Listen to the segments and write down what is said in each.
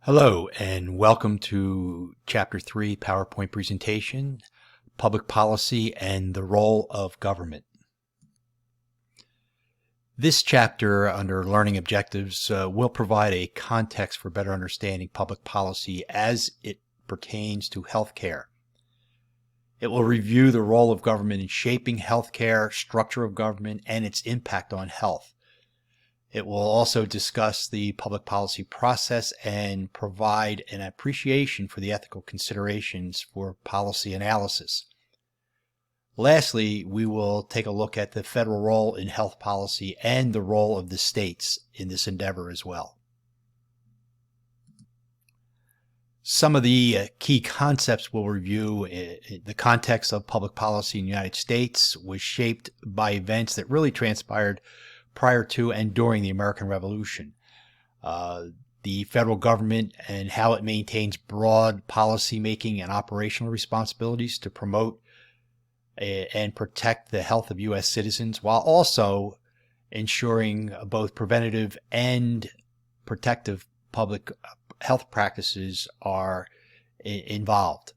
Hello and welcome to Chapter 3 PowerPoint presentation, Public Policy and the Role of Government. This chapter under Learning Objectives will provide a context for better understanding public policy as it pertains to healthcare. It will review the role of government in shaping healthcare, structure of government, and its impact on health. It will also discuss the public policy process and provide an appreciation for the ethical considerations for policy analysis. Lastly, we will take a look at the federal role in health policy and the role of the states in this endeavor as well. Some of the key concepts we'll review. The context of public policy in the United States was shaped by events that really transpired prior to and during the American Revolution. The federal government and how it maintains broad policy making and operational responsibilities to promote and protect the health of U.S. citizens, while also ensuring both preventative and protective public health practices are involved.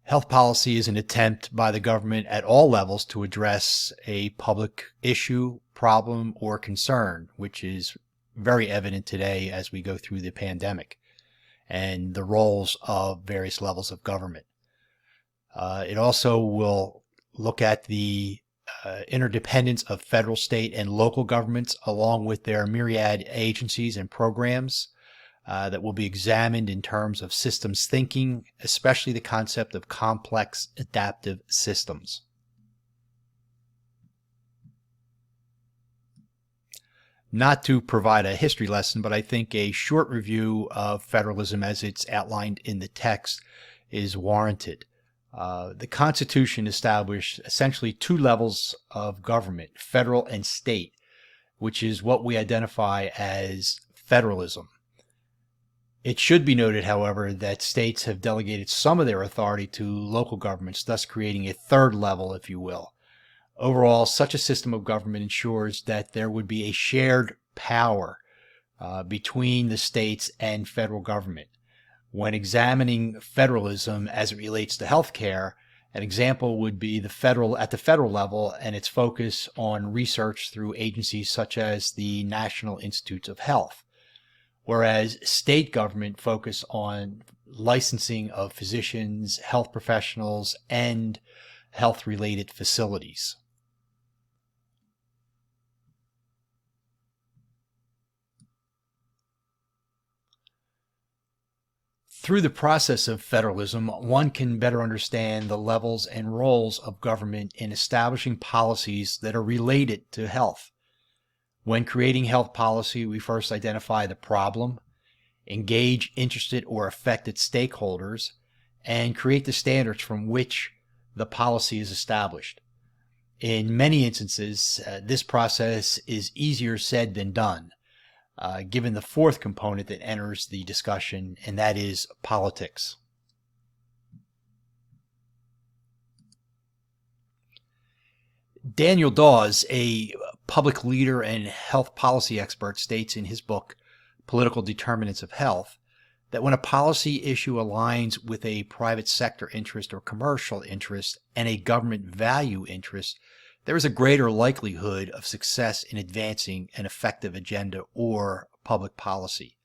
Health policy is an attempt by the government at all levels to address a public issue, problem, or concern, which is very evident today as we go through the pandemic and the roles of various levels of government. It also will look at the interdependence of federal, state, and local governments along with their myriad agencies and programs that will be examined in terms of systems thinking, especially the concept of complex adaptive systems. Not to provide a history lesson, but I think a short review of federalism as it's outlined in the text is warranted. The Constitution established essentially two levels of government, federal and state, which is what we identify as federalism. It should be noted, however, that states have delegated some of their authority to local governments, thus creating a third level, if you will. Overall, such a system of government ensures that there would be a shared power between the states and federal government. When examining federalism as it relates to healthcare, an example would be at the federal level and its focus on research through agencies such as the National Institutes of Health, whereas state government focus on licensing of physicians, health professionals, and health-related facilities. Through the process of federalism, one can better understand the levels and roles of government in establishing policies that are related to health. When creating health policy, we first identify the problem, engage interested or affected stakeholders, and create the standards from which the policy is established. In many instances, this process is easier said than done, given the fourth component that enters the discussion, and that is politics. Daniel Dawes, a public leader and health policy expert, states in his book, Political Determinants of Health, that when a policy issue aligns with a private sector interest or commercial interest and a government value interest, there is a greater likelihood of success in advancing an effective agenda or public policy.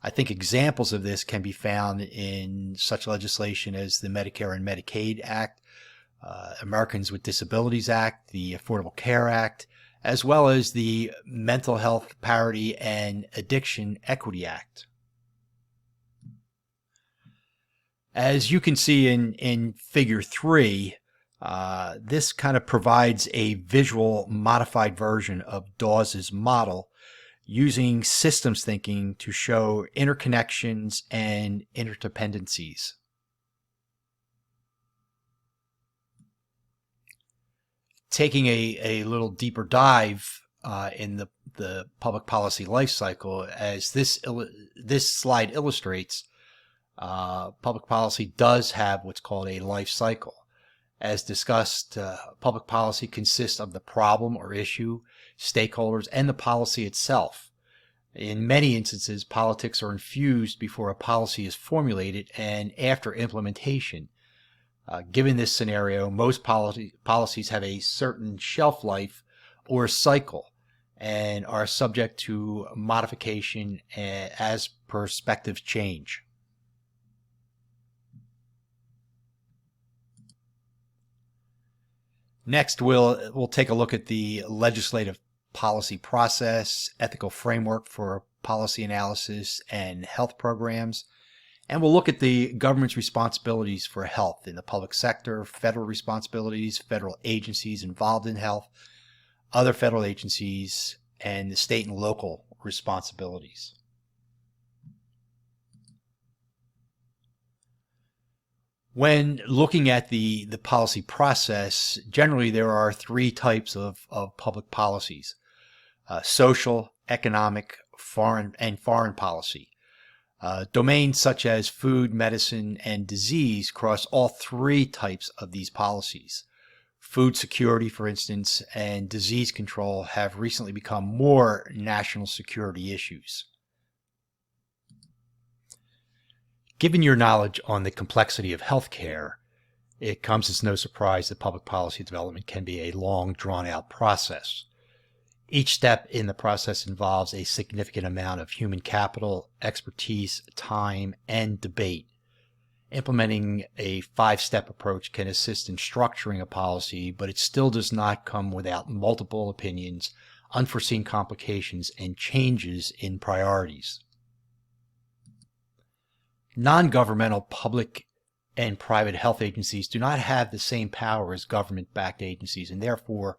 I think examples of this can be found in such legislation as the Medicare and Medicaid Act, Americans with Disabilities Act, the Affordable Care Act, as well as the Mental Health Parity and Addiction Equity Act. As you can see in Figure 3, this kind of provides a visual modified version of Dawes's model using systems thinking to show interconnections and interdependencies. Taking a little deeper dive in the public policy life cycle, as this slide illustrates, public policy does have what's called a life cycle. As discussed, public policy consists of the problem or issue, stakeholders, and the policy itself. In many instances, politics are infused before a policy is formulated and after implementation. Given this scenario, most policies have a certain shelf life or cycle and are subject to modification as perspectives change. Next, we'll take a look at the legislative policy process, ethical framework for policy analysis, and health programs. And we'll look at the government's responsibilities for health in the public sector, federal responsibilities, federal agencies involved in health, other federal agencies, and the state and local responsibilities. When looking at the policy process, generally there are three types of public policies: social, economic, foreign policy. Domains such as food, medicine, and disease cross all three types of these policies. Food security, for instance, and disease control have recently become more national security issues. Given your knowledge on the complexity of healthcare, it comes as no surprise that public policy development can be a long, drawn-out process. Each step in the process involves a significant amount of human capital, expertise, time, and debate. Implementing a 5-step approach can assist in structuring a policy, but it still does not come without multiple opinions, unforeseen complications, and changes in priorities. Non-governmental public and private health agencies do not have the same power as government-backed agencies, and therefore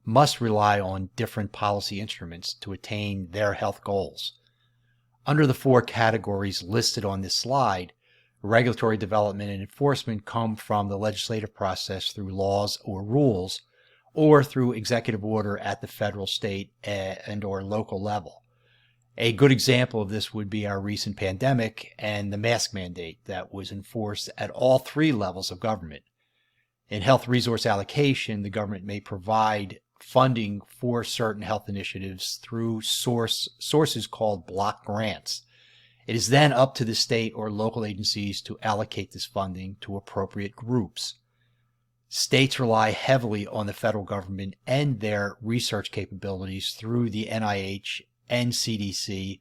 must rely on different policy instruments to attain their health goals. Under the 4 categories listed on this slide, regulatory development and enforcement come from the legislative process through laws or rules, or through executive order at the federal, state, and/or local level. A good example of this would be our recent pandemic and the mask mandate that was enforced at all 3 levels of government. In health resource allocation, the government may provide funding for certain health initiatives through sources called block grants. It is then up to the state or local agencies to allocate this funding to appropriate groups. States rely heavily on the federal government and their research capabilities through the NIH and CDC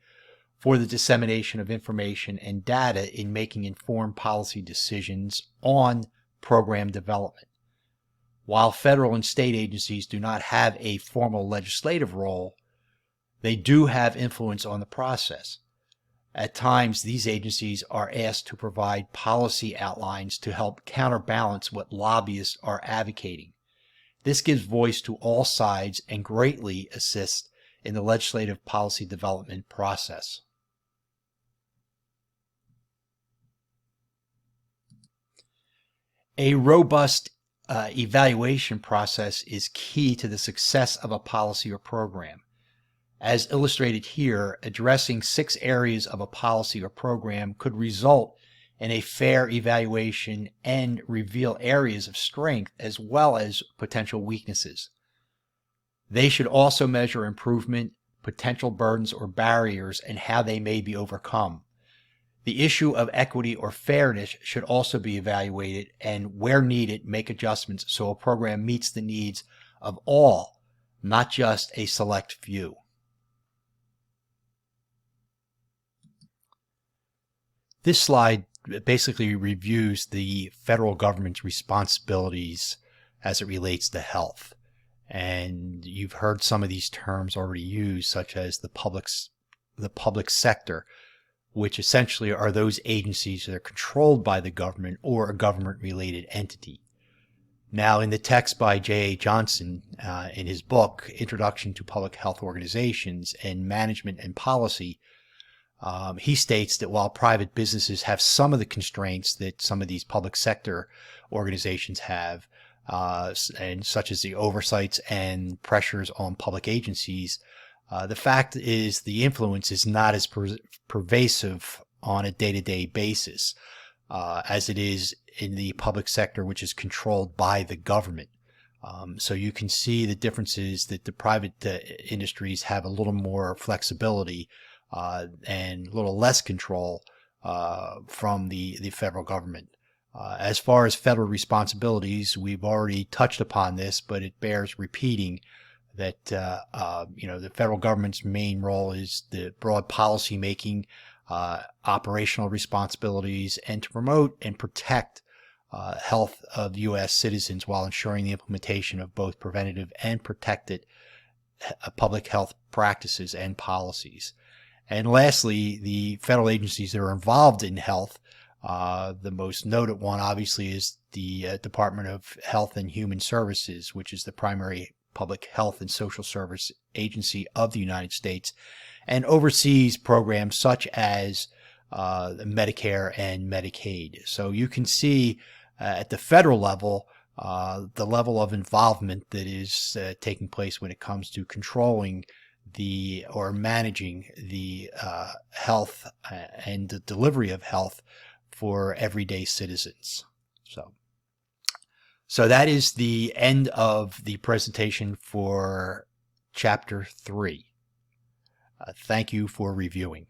for the dissemination of information and data in making informed policy decisions on program development. While federal and state agencies do not have a formal legislative role, they do have influence on the process. At times, these agencies are asked to provide policy outlines to help counterbalance what lobbyists are advocating. This gives voice to all sides and greatly assists in the legislative policy development process. A robust evaluation process is key to the success of a policy or program. As illustrated here, addressing 6 areas of a policy or program could result in a fair evaluation and reveal areas of strength as well as potential weaknesses. They should also measure improvement, potential burdens or barriers, and how they may be overcome. The issue of equity or fairness should also be evaluated, and where needed, make adjustments so a program meets the needs of all, not just a select few. This slide basically reviews the federal government's responsibilities as it relates to health. And you've heard some of these terms already used, such as the public sector, which essentially are those agencies that are controlled by the government or a government-related entity. Now, in the text by J.A. Johnson, in his book, Introduction to Public Health Organizations and Management and Policy, he states that while private businesses have some of the constraints that some of these public sector organizations have, and such as the oversights and pressures on public agencies, the fact is the influence is not as pervasive on a day-to-day basis as it is in the public sector, which is controlled by the government. So you can see the differences that the private industries have a little more flexibility and a little less control from the federal government. As far as federal responsibilities, we've already touched upon this, but it bears repeating that the federal government's main role is the broad policy making, operational responsibilities, and to promote and protect health of U.S. citizens while ensuring the implementation of both preventative and protected public health practices and policies. And lastly, the federal agencies that are involved in health, the most noted one obviously is the Department of Health and Human Services, which is the primary public health and social service agency of the United States, and oversees programs such as Medicare and Medicaid. So you can see at the federal level the level of involvement that is taking place when it comes to controlling or managing the health and the delivery of health for everyday citizens. So that is the end of the presentation for Chapter 3. Thank you for reviewing.